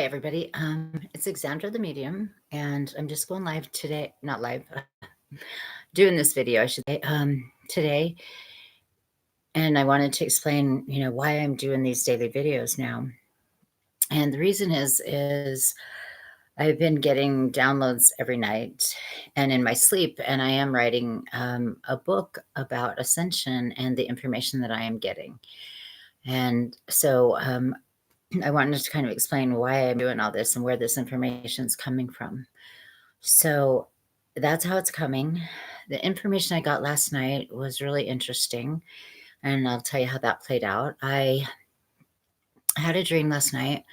everybody. It's Exandra the Medium, and I'm just going live today. Not live, doing this video, I should say, today. And I wanted to explain, why I'm doing these daily videos now. And the reason is I've been getting downloads every night and in my sleep, and I am writing a book about Ascension and the information that I am getting. And so I wanted to kind of explain why I'm doing all this and where this information is coming from. So that's how it's coming. The information I got last night was really interesting, and I'll tell you how that played out. I had a dream last night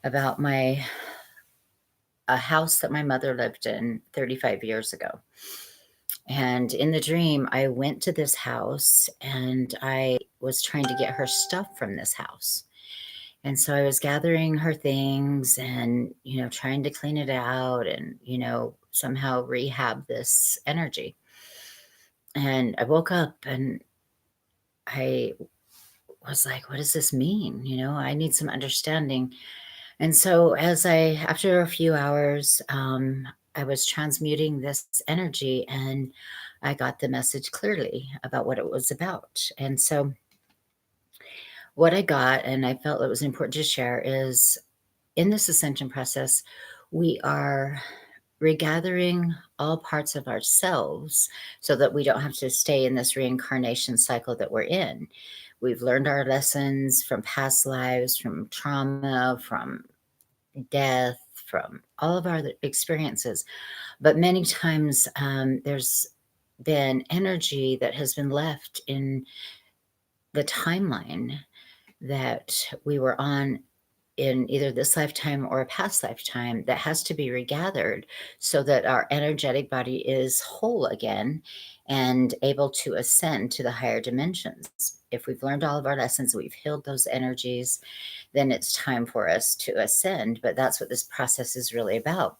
about a house that my mother lived in 35 years ago. And in the dream, I went to this house and I was trying to get her stuff from this house. And so I was gathering her things and, trying to clean it out and, somehow rehab this energy. And I woke up and I was like, what does this mean? I need some understanding. And so after a few hours, I was transmuting this energy and I got the message clearly about what it was about. And so what I got, and I felt it was important to share, is in this ascension process, we are regathering all parts of ourselves so that we don't have to stay in this reincarnation cycle that we're in. We've learned our lessons from past lives, from trauma, from death, from all of our experiences. But many times there's been energy that has been left in the timeline that we were on in either this lifetime or a past lifetime that has to be regathered so that our energetic body is whole again and able to ascend to the higher dimensions. If we've learned all of our lessons, we've healed those energies, then it's time for us to ascend. But that's what this process is really about.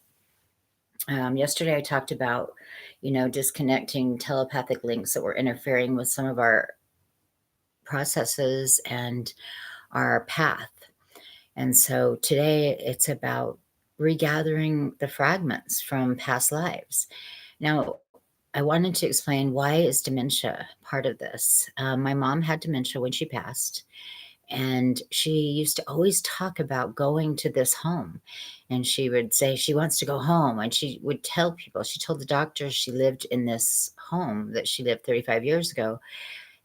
Yesterday, I talked about, disconnecting telepathic links that were interfering with some of our processes and our path. And so today it's about regathering the fragments from past lives. Now, I wanted to explain, why is dementia part of this? My mom had dementia when she passed, and she used to always talk about going to this home. And she would say she wants to go home. And she would tell people, she told the doctor she lived in this home that she lived 35 years ago.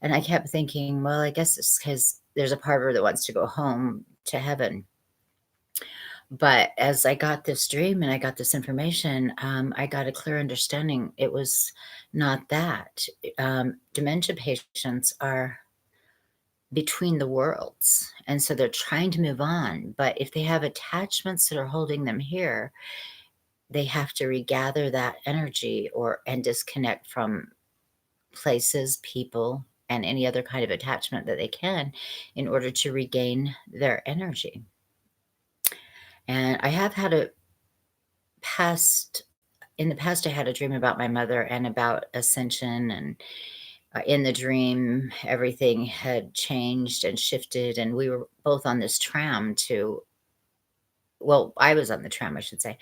And I kept thinking, well, I guess it's because there's a part of her that wants to go home to heaven. But as I got this dream and I got this information, I got a clear understanding it was not that. Dementia patients are between the worlds. And so they're trying to move on. But if they have attachments that are holding them here, they have to regather that energy and disconnect from places, people, and any other kind of attachment that they can in order to regain their energy. And I have had in the past, I had a dream about my mother and about Ascension. And in the dream, everything had changed and shifted. And we were both on this tram I was on the tram, I should say,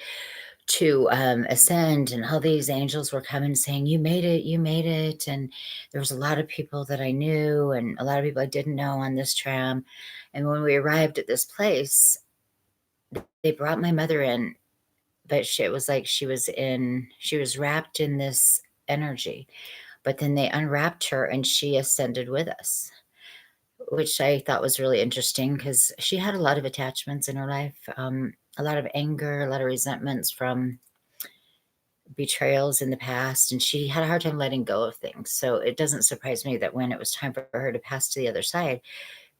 to ascend. And all these angels were coming saying, you made it, you made it. And there was a lot of people that I knew and a lot of people I didn't know on this tram. And when we arrived at this place, they brought my mother in, but it was like she was wrapped in this energy. But then they unwrapped her and she ascended with us, which I thought was really interesting because she had a lot of attachments in her life, a lot of anger, a lot of resentments from betrayals in the past, and she had a hard time letting go of things. So it doesn't surprise me that when it was time for her to pass to the other side,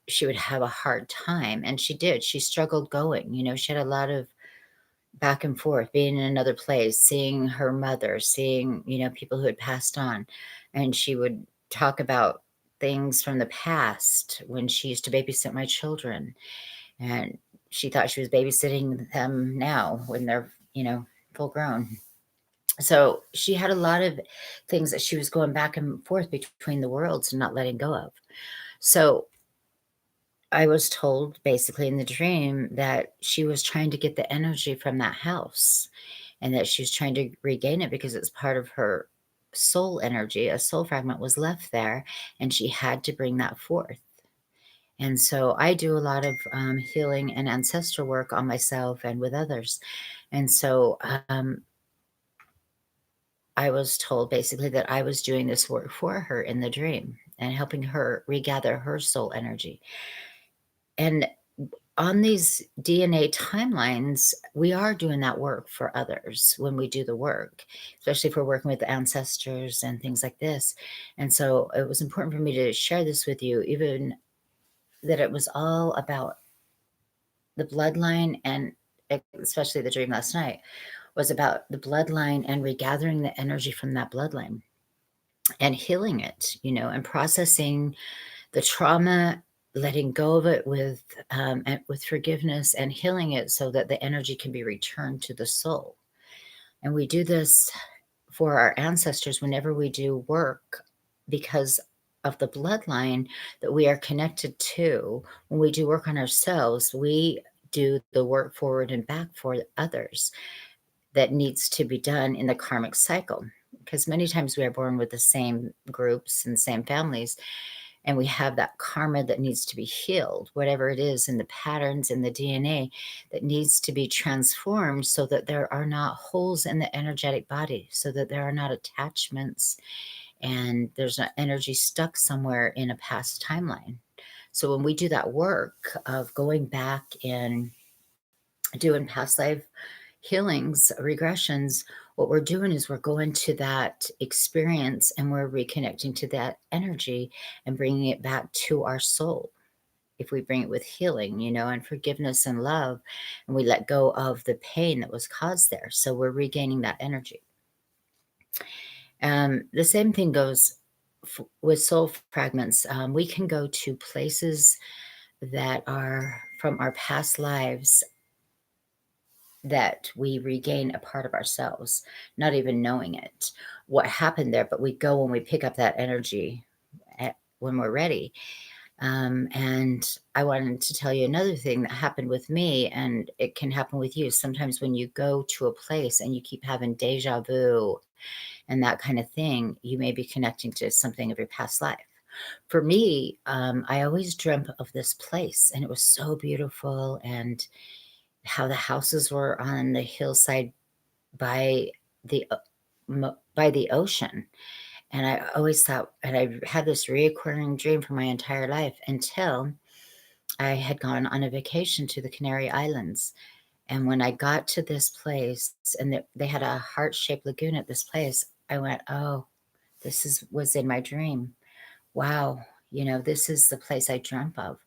she would have a hard time. And she did. She struggled going. She had a lot of back and forth, being in another place, seeing her mother, seeing, people who had passed on. And she would talk about things from the past when she used to babysit my children. And she thought she was babysitting them now when they're, full grown. So she had a lot of things that she was going back and forth between the worlds and not letting go of. So I was told basically in the dream that she was trying to get the energy from that house and that she was trying to regain it because it's part of her soul energy. A soul fragment was left there and she had to bring that forth. And so I do a lot of healing and ancestral work on myself and with others. And so I was told basically that I was doing this work for her in the dream and helping her regather her soul energy. And on these DNA timelines, we are doing that work for others when we do the work, especially if we're working with ancestors and things like this. And so it was important for me to share this with you, even that it was all about the bloodline, and especially the dream last night was about the bloodline and regathering the energy from that bloodline and healing it, and processing the trauma, letting go of it and with forgiveness and healing it so that the energy can be returned to the soul. And we do this for our ancestors whenever we do work because of the bloodline that we are connected to. When we do work on ourselves, we do the work forward and back for others that needs to be done in the karmic cycle. Because many times we are born with the same groups and same families, and we have that karma that needs to be healed, whatever it is in the patterns in the DNA that needs to be transformed so that there are not holes in the energetic body, so that there are not attachments and there's not energy stuck somewhere in a past timeline. So when we do that work of going back and doing past life healings, regressions, what we're doing is we're going to that experience and we're reconnecting to that energy and bringing it back to our soul. If we bring it with healing, and forgiveness and love, and we let go of the pain that was caused there. So we're regaining that energy. The same thing goes with soul fragments. We can go to places that are from our past lives that we regain a part of ourselves, not even knowing it, what happened there, but we go and we pick up that energy when we're ready. And I wanted to tell you another thing that happened with me, and it can happen with you. Sometimes when you go to a place and you keep having deja vu and that kind of thing, you may be connecting to something of your past life. For me, I always dreamt of this place, and it was so beautiful, and how the houses were on the hillside by the by the ocean. And I always thought, and I had this reoccurring dream for my entire life until I had gone on a vacation to the Canary Islands. And when I got to this place, and they had a heart-shaped lagoon at this place, I went, "Oh, was in my dream. Wow, this is the place I dreamt of."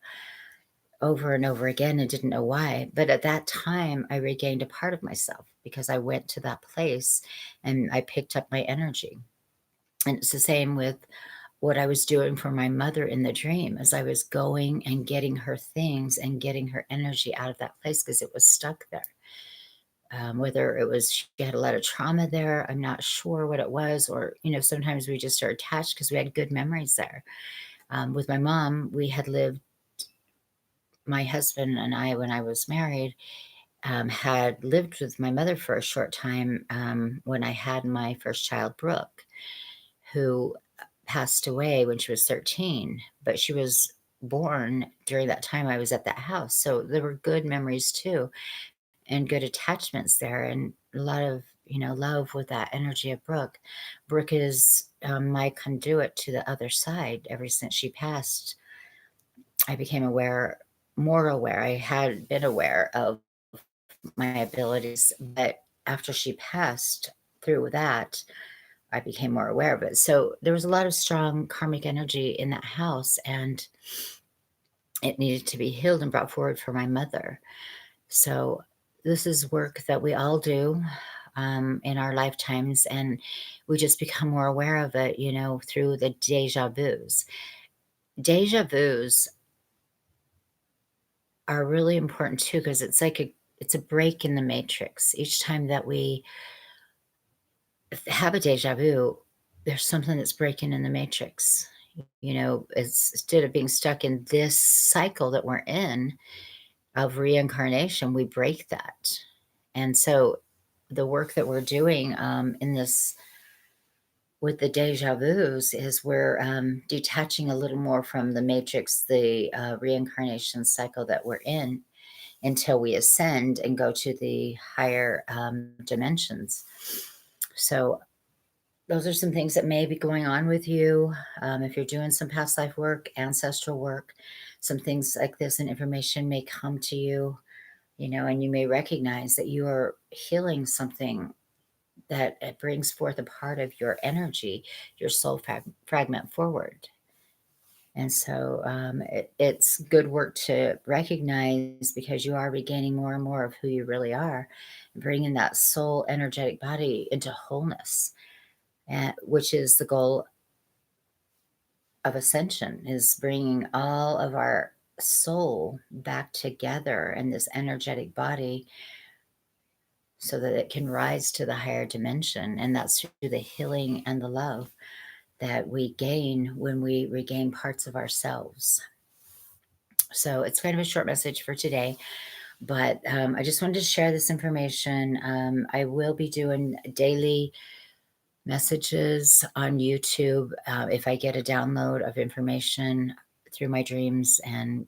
Over and over again and didn't know why. But at that time, I regained a part of myself because I went to that place and I picked up my energy. And it's the same with what I was doing for my mother in the dream as I was going and getting her things and getting her energy out of that place because it was stuck there. Whether it was she had a lot of trauma there, I'm not sure what it was, or, sometimes we just are attached because we had good memories there. With my mom, we had lived, my husband and I, when I was married, had lived with my mother for a short time when I had my first child, Brooke, who passed away when she was 13, but she was born during that time I was at that house. So there were good memories too, and good attachments there, and a lot of, love with that energy of Brooke. Brooke is my conduit to the other side. Ever since she passed, I became more aware. I had been aware of my abilities, but after she passed through that, I became more aware of it. So there was a lot of strong karmic energy in that house, and it needed to be healed and brought forward for my mother. So this is work that we all do in our lifetimes, and we just become more aware of it, through the deja vus. Deja vus are really important too because it's a break in the matrix. Each time that we have a deja vu, there's something that's breaking in the matrix. Instead of being stuck in this cycle that we're in of reincarnation, we break that. And so the work that we're doing in this with the deja vus is we're detaching a little more from the matrix, the reincarnation cycle that we're in until we ascend and go to the higher dimensions. So those are some things that may be going on with you. If you're doing some past life work, ancestral work, some things like this and information may come to you, and you may recognize that you are healing something that it brings forth a part of your energy, your soul fragment forward. And so it's good work to recognize, because you are regaining more and more of who you really are, bringing that soul energetic body into wholeness, which is the goal of Ascension, is bringing all of our soul back together in this energetic body so that it can rise to the higher dimension. And that's through the healing and the love that we gain when we regain parts of ourselves. So it's kind of a short message for today, but I just wanted to share this information. I will be doing daily messages on YouTube if I get a download of information through my dreams and,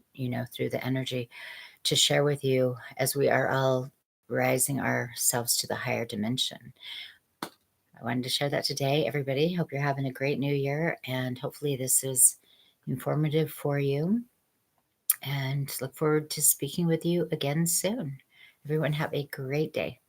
through the energy, to share with you as we are all rising ourselves to the higher dimension. I wanted to share that today, everybody. Hope you're having a great new year, and hopefully this is informative for you, and look forward to speaking with you again soon. Everyone have a great day.